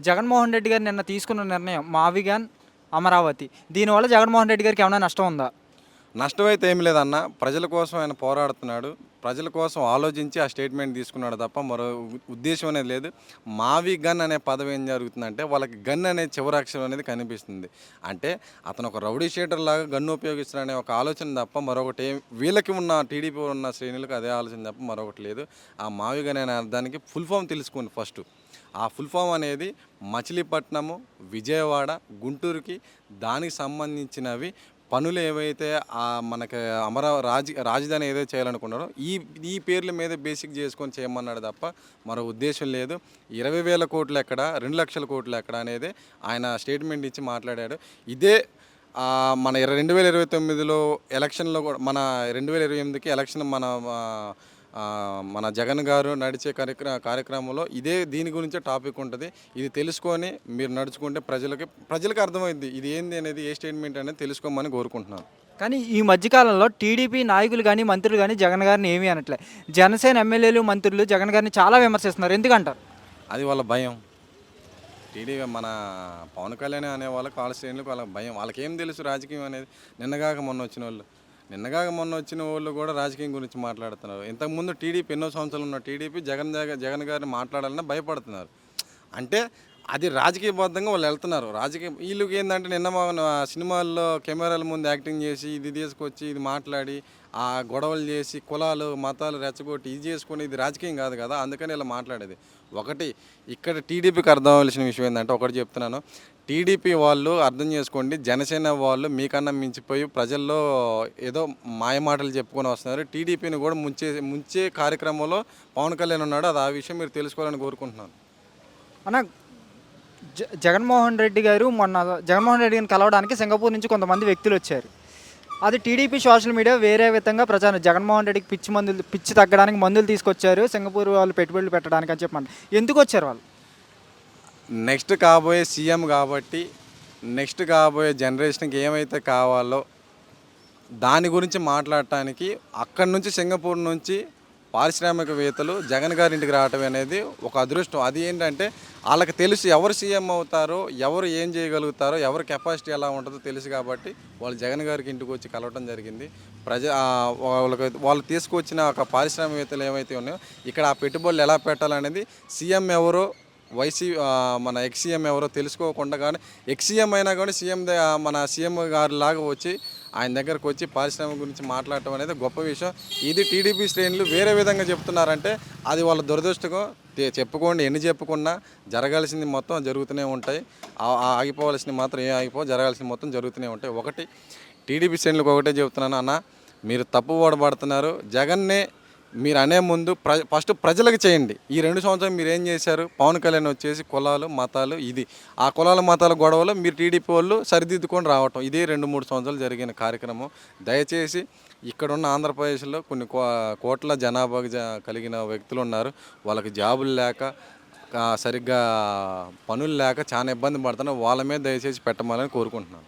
జగన్మోహన్ రెడ్డి గారు నిన్న తీసుకున్న నిర్ణయం మావిగాన్, అమరావతి. దీనివల్ల జగన్మోహన్ రెడ్డి గారికి ఏమైనా నష్టం ఉందా? నష్టమైతే ఏమి లేదన్న. ప్రజల కోసం ఆయన పోరాడుతున్నాడు. ప్రజల కోసం ఆలోచించి ఆ స్టేట్మెంట్ తీసుకున్నాడు తప్ప మరో ఉద్దేశం అనేది లేదు. మావి గన్ అనే పదం ఏం జరుగుతుందంటే వాళ్ళకి గన్ అనే చివరి అక్షరం అనేది కనిపిస్తుంది. అంటే అతను ఒక రౌడీ షీటర్ లాగా గన్ను ఉపయోగిస్తున్నాడనే ఒక ఆలోచన తప్ప మరొకటి వీళ్ళకి ఉన్న టీడీపీ ఉన్న శ్రేణులకు అదే ఆలోచన తప్ప మరొకటి లేదు. ఆ మావి గన్ అనే అర్థానికి ఫుల్ ఫామ్ తెలుసుకోండి ఫస్ట్. ఆ ఫుల్ ఫామ్ అనేది మచిలీపట్నము, విజయవాడ, గుంటూరుకి దానికి సంబంధించినవి పనులు ఏవైతే మనకి రాజధాని ఏదైతే చేయాలనుకున్నారో ఈ ఈ పేర్ల మీద బేసిక్ చేసుకొని చేయమన్నాడు తప్ప మరో ఉద్దేశం లేదు. 20,000 కోట్లు ఎక్కడ, 2,00,000 కోట్లు ఎక్కడ అనేది ఆయన స్టేట్మెంట్ ఇచ్చి మాట్లాడాడు. ఇదే మన 2029లో ఎలక్షన్లో కూడా మన 2028కి ఎలక్షన్ మన జగన్ గారు నడిచే కార్యక్రమంలో ఇదే దీని గురించే టాపిక్ ఉంటుంది. ఇది తెలుసుకొని మీరు నడుచుకుంటే ప్రజలకు అర్థమైంది ఇది ఏంది అనేది, ఏ స్టేట్మెంట్ అనేది తెలుసుకోమని కోరుకుంటున్నాను. కానీ ఈ మధ్యకాలంలో టీడీపీ నాయకులు కానీ, మంత్రులు కానీ జగన్ గారిని ఏమీ అనట్లే. జనసేన ఎమ్మెల్యేలు, మంత్రులు జగన్ గారిని చాలా విమర్శిస్తున్నారు. ఎందుకంటారు? అది వాళ్ళ భయం. మన పవన్ కళ్యాణ్ అనే వాళ్ళ శ్రేణులకు వాళ్ళ భయం. వాళ్ళకేం తెలుసు రాజకీయం అనేది. నిన్నగాక మొన్న వచ్చిన వాళ్ళు కూడా రాజకీయం గురించి మాట్లాడుతున్నారు. ఇంతకుముందు టీడీపీ ఎన్నో సంవత్సరాలు ఉన్న టీడీపీ జగన్ గారిని మాట్లాడాలని భయపడుతున్నారు. అంటే అది రాజకీయబద్ధంగా వాళ్ళు వెళ్తున్నారు. వీళ్ళకి ఏంటంటే నిన్న సినిమాల్లో కెమెరాల ముందు యాక్టింగ్ చేసి ఇది తీసుకొచ్చి ఇది మాట్లాడి ఆ గొడవలు చేసి కులాలు మతాలు రెచ్చగొట్టి ఇది చేసుకొని ఇది రాజకీయం కాదు కదా. అందుకని ఇలా మాట్లాడేది. ఒకటి ఇక్కడ టీడీపీకి అర్థం అవ్వాల్సిన విషయం ఏంటంటే ఒకటి చెప్తున్నాను. టీడీపీ వాళ్ళు అర్థం చేసుకోండి, జనసేన వాళ్ళు మీకన్నా మించిపోయి ప్రజల్లో ఏదో మాయమాటలు చెప్పుకొని వస్తున్నారు. టీడీపీని కూడా ముంచే కార్యక్రమంలో పవన్ కళ్యాణ్ ఉన్నాడు. అది ఆ విషయం మీరు తెలుసుకోవాలని కోరుకుంటున్నాను. అన్న, జగన్మోహన్ రెడ్డి గారిని కలవడానికి సింగపూర్ నుంచి కొంతమంది వ్యక్తులు వచ్చారు. అది టీడీపీ సోషల్ మీడియా వేరే విధంగా ప్రచారం. జగన్మోహన్ రెడ్డికి పిచ్చి తగ్గడానికి మందులు తీసుకొచ్చారు సింగపూర్ వాళ్ళు పెట్టుబడులు పెట్టడానికి అని చెప్పండి. ఎందుకు వచ్చారు వాళ్ళు? నెక్స్ట్ కాబోయే సీఎం కాబట్టి నెక్స్ట్ కాబోయే జనరేషన్కి ఏమైతే కావాలో దాని గురించి మాట్లాడటానికి అక్కడి నుంచి సింగపూర్ నుంచి పారిశ్రామికవేత్తలు జగన్ గారి ఇంటికి రావటం అనేది ఒక అదృష్టం. అది ఏంటంటే వాళ్ళకి తెలుసు ఎవరు సీఎం అవుతారో, ఎవరు ఏం చేయగలుగుతారో, ఎవరి కెపాసిటీ ఎలా ఉంటుందో తెలుసు కాబట్టి వాళ్ళు జగన్ గారికి ఇంటికి వచ్చి కలవటం జరిగింది. వాళ్ళు తీసుకొచ్చిన ఒక పారిశ్రామికవేత్తలు ఏమైతే ఉన్నాయో ఇక్కడ ఆ పెట్టుబడులు ఎలా పెట్టాలనేది సీఎం ఎవరో మన ఎక్స్ సీఎం ఎవరో తెలుసుకోకుండా కానీ ఎక్స్ సీఎం అయినా కానీ మన సీఎం గారి లాగా వచ్చి ఆయన దగ్గరకు వచ్చి పారిశ్రామిక గురించి మాట్లాడటం అనేది గొప్ప విషయం. ఇది టీడీపీ శ్రేణులు వేరే విధంగా చెప్తున్నారంటే అది వాళ్ళ దురదృష్టకం. చెప్పుకోండి, ఎన్ని చెప్పుకున్నా జరగాల్సింది మొత్తం జరుగుతూనే ఉంటాయి. ఆగిపోవాల్సింది మాత్రం ఆగిపోవు, జరగాల్సింది మొత్తం జరుగుతూనే ఉంటాయి. ఒకటి టీడీపీ శ్రేణులకు ఒకటే చెబుతున్నాను అన్న, మీరు తప్పు ఓడబడుతున్నారు. జగన్నే మీరు అనే ముందు ఫస్ట్ ప్రజలకు చేయండి. ఈ 2 సంవత్సరాలు మీరు ఏం చేశారు? పవన్ కళ్యాణ్ వచ్చేసి కులాలు మతాలు ఇది ఆ కులాల మతాల గొడవలు మీరు టీడీపీ వాళ్ళు సరిదిద్దుకొని రావటం ఇదే 2-3 సంవత్సరాలు జరిగిన కార్యక్రమం. దయచేసి ఇక్కడున్న ఆంధ్రప్రదేశ్లో కొన్ని కోట్ల జనాభాకు కలిగిన వ్యక్తులు ఉన్నారు. వాళ్ళకి జాబులు లేక సరిగ్గా పనులు లేక చాలా ఇబ్బంది పడుతున్నారు. వాళ్ళ మీద దయచేసి పెట్టమని కోరుకుంటున్నాను.